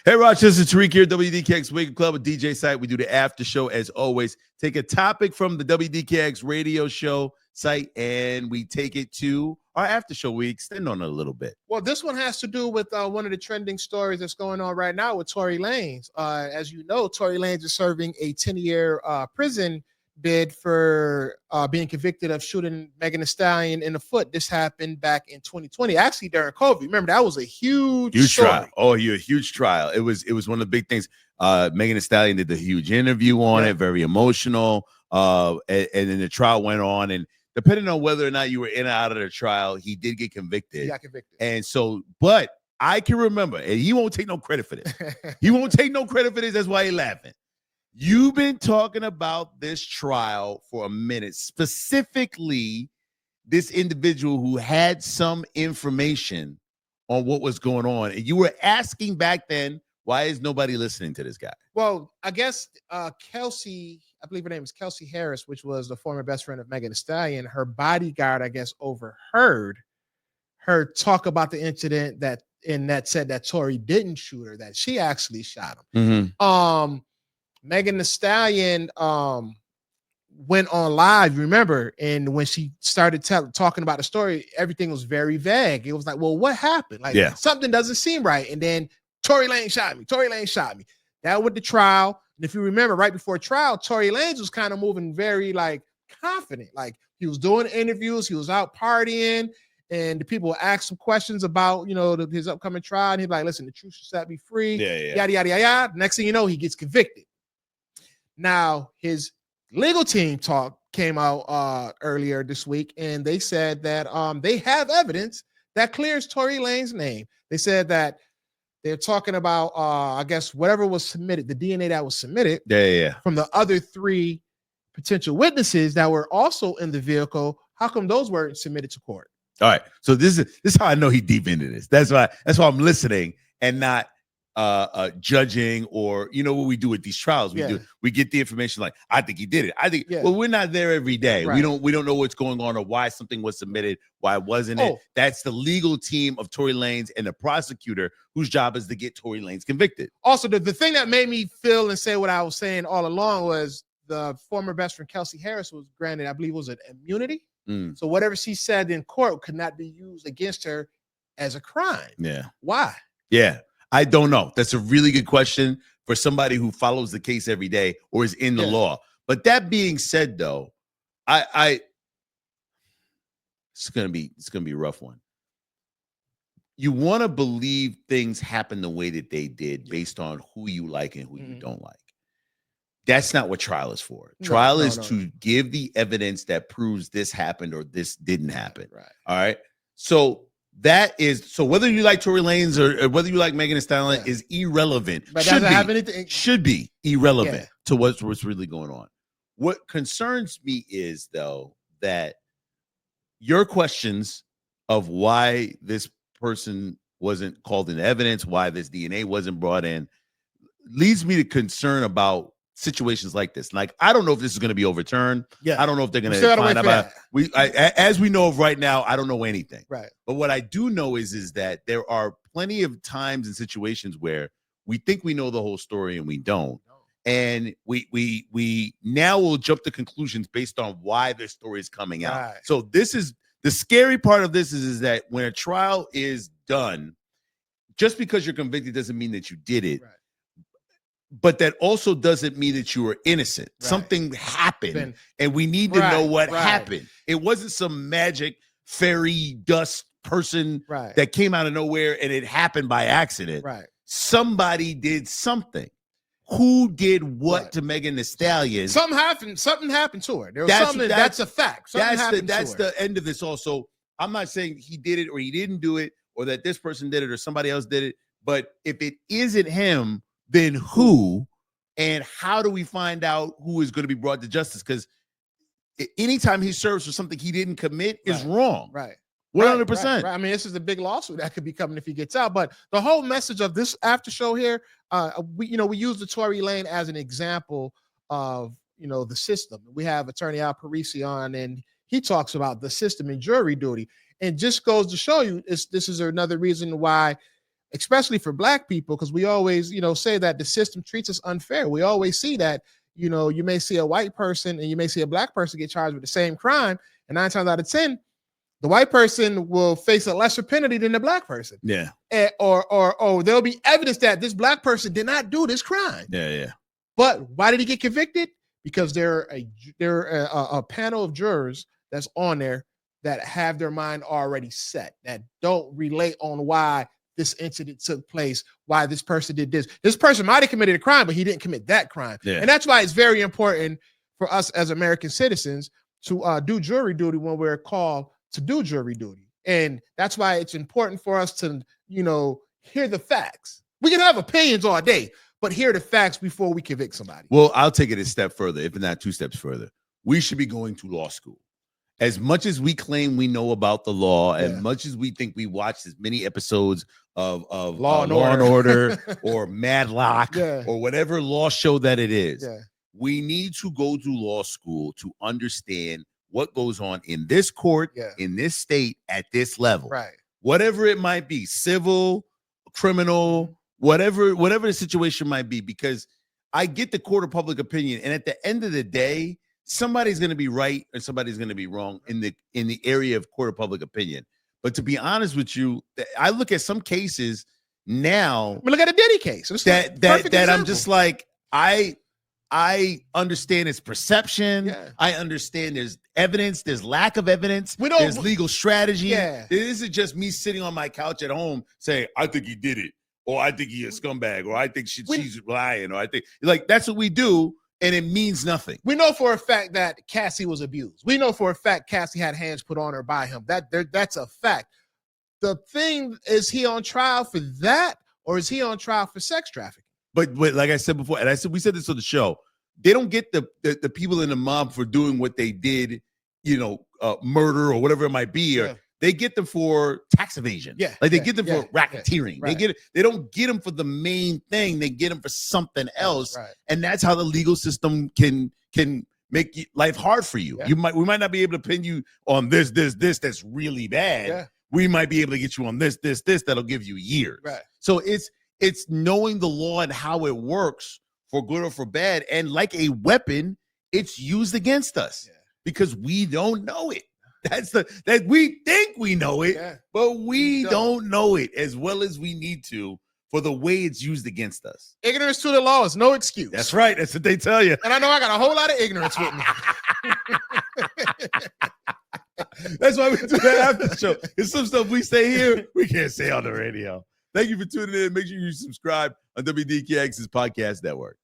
Hey, Rochester, Tariq here, WDKX Wake Club, a DJ site. We do the after show as always. Take a topic from the WDKX radio show site and we take it to our after show. We extend on it a little bit. Well, this one has to do with one of the trending stories that's going on right now with Tory Lanez. As you know, Tory Lanez is serving a 10-year prison bid for being convicted of shooting Megan Thee Stallion in the foot. This happened back in 2020, actually during COVID. Remember, that was a huge trial. Oh, a huge trial. It was one of the big things. Megan Thee Stallion did the huge interview on it, very emotional. And then the trial went on, and depending on whether or not you were in or out of the trial, he did get convicted. He got convicted. And so, but I can remember, and he won't take no credit for this. He won't take no credit for this. That's why he's laughing. You've been talking about this trial for a minute, specifically this individual who had some information on what was going on. And you were asking back then, why is nobody listening to this guy? Well, I guess Kelsey, I believe her name is Kelsey Harris, which was the former best friend of Megan Thee Stallion. Her bodyguard, I guess, overheard her talk about the incident that said that Tory didn't shoot her, that she actually shot him. Mm-hmm. Megan Thee Stallion went on live, remember, and when she started talking about the story, everything was very vague. It was like, well, what happened? Like, something doesn't seem right. And then Tory Lanez shot me. Tory Lanez shot me. That went to trial. And if you remember, right before trial, Tory Lanez was kind of moving very like confident. Like he was doing interviews, he was out partying, and the people would ask some questions about, his upcoming trial. And he'd be like, listen, the truth should set me free. Yada, yada, yada, yada. Next thing you know, he gets convicted. Now, his legal team came out earlier this week, and they said that they have evidence that clears Tory Lanez's name. They said that they're talking about, I guess, whatever was submitted, the DNA that was submitted from the other three potential witnesses that were also in the vehicle. How come those weren't submitted to court? All right. So this is how I know he deep into this. That's why I'm listening and not judging, or what we do with these trials. We get the information like, I think he did it. I think well, we're not there every day. Right. We don't know what's going on or why something was submitted, why wasn't it. That's the legal team of Tory Lanez and the prosecutor whose job is to get Tory Lanez convicted. Also, the thing that made me feel and say what I was saying all along was the former best friend Kelsey Harris was granted, I believe, was an immunity. So whatever she said in court could not be used against her as a crime. Yeah. Why? Yeah. I don't know. That's a really good question for somebody who follows the case every day or is in the law. But that being said, though, it's gonna be a rough one. You want to believe things happen the way that they did based on who you like and who you don't like. That's not what trial is for. Trial is to give the evidence that proves this happened or this didn't happen. Right. All right. So whether you like Tory Lanez or whether you like Megan Thee Stallion is irrelevant. But should be irrelevant to what's really going on. What concerns me is, though, that your questions of why this person wasn't called into evidence, why this DNA wasn't brought in, leads me to concern about situations like this. Like, I don't know if this is going to be overturned. I don't know if they're going to find out. As we know of right now, I don't know anything. Right. But what I do know is that there are plenty of times and situations where we think we know the whole story and we don't. And we now will jump to conclusions based on why this story is coming out. Right. So this is the scary part of this is that when a trial is done, just because you're convicted doesn't mean that you did it. Right. But that also doesn't mean that you were innocent. Right. Something happened, and we need to know what happened. It wasn't some magic fairy dust person that came out of nowhere and it happened by accident. Right. Somebody did something. Who did what to Megan Thee Stallion? Something happened to her. There was that's a fact. That's the end of this also. I'm not saying he did it or he didn't do it or that this person did it or somebody else did it. But if it isn't him, then who, and how do we find out who is going to be brought to justice? Because anytime he serves for something he didn't commit is wrong. Right. 100%. Right. I mean, this is a big lawsuit that could be coming if he gets out. But the whole message of this after show here, we use the Tory Lane as an example of, the system. We have attorney Al Parisi on, and he talks about the system and jury duty. And just goes to show you, this is another reason why especially for Black people, because we always, say that the system treats us unfair. We always see that, you may see a white person and you may see a Black person get charged with the same crime, and 9 times out of 10, the white person will face a lesser penalty than the Black person. Yeah. Or there'll be evidence that this Black person did not do this crime. Yeah. But why did he get convicted? Because there are a panel of jurors that's on there that have their mind already set, that don't relate on why this incident took place, why this person did this. This person might have committed a crime, but he didn't commit that crime. Yeah. And that's why it's very important for us as American citizens to do jury duty when we're called to do jury duty. And that's why it's important for us to, hear the facts. We can have opinions all day, but hear the facts before we convict somebody. Well, I'll take it a step further, if not 2 steps further. We should be going to law school. As much as we claim we know about the law, as much as we think we watched as many episodes of Law and Order or Madlock or whatever law show that it is, we need to go to law school to understand what goes on in this court, in this state, at this level. Right. Whatever it might be, civil, criminal, whatever the situation might be, because I get the court of public opinion, and at the end of the day, somebody's going to be right and somebody's going to be wrong in the area of court of public opinion. But to be honest with you, I look at some cases now. Look at a Diddy case. That I'm just like, I understand its perception. Yeah. I understand there's evidence, there's lack of evidence, there's legal strategy. Yeah. It isn't just me sitting on my couch at home saying, I think he did it, or I think he's a scumbag, or I think she's lying, or I think, like, that's what we do, and it means nothing. We know for a fact that Cassie was abused. We know for a fact Cassie had hands put on her by him. That's a fact. The thing is, he on trial for that, or is he on trial for sex trafficking? But like I said before, and we said this on the show, they don't get the people in the mob for doing what they did, murder or whatever it might be, or they get them for tax evasion. Yeah, like they get them for racketeering. Right. They don't get them for the main thing. They get them for something else, right. And that's how the legal system can make life hard for you. Yeah. We might not be able to pin you on this that's really bad. Yeah. We might be able to get you on this that'll give you years. Right. So it's knowing the law and how it works for good or for bad. And like a weapon, it's used against us because we don't know it. That we think we know it, but we don't know it as well as we need to for the way it's used against us. Ignorance to the law is no excuse. That's right. That's what they tell you. And I know I got a whole lot of ignorance with me. That's why we do that after show. It's some stuff we say here, we can't say on the radio. Thank you for tuning in. Make sure you subscribe on WDKX's podcast network.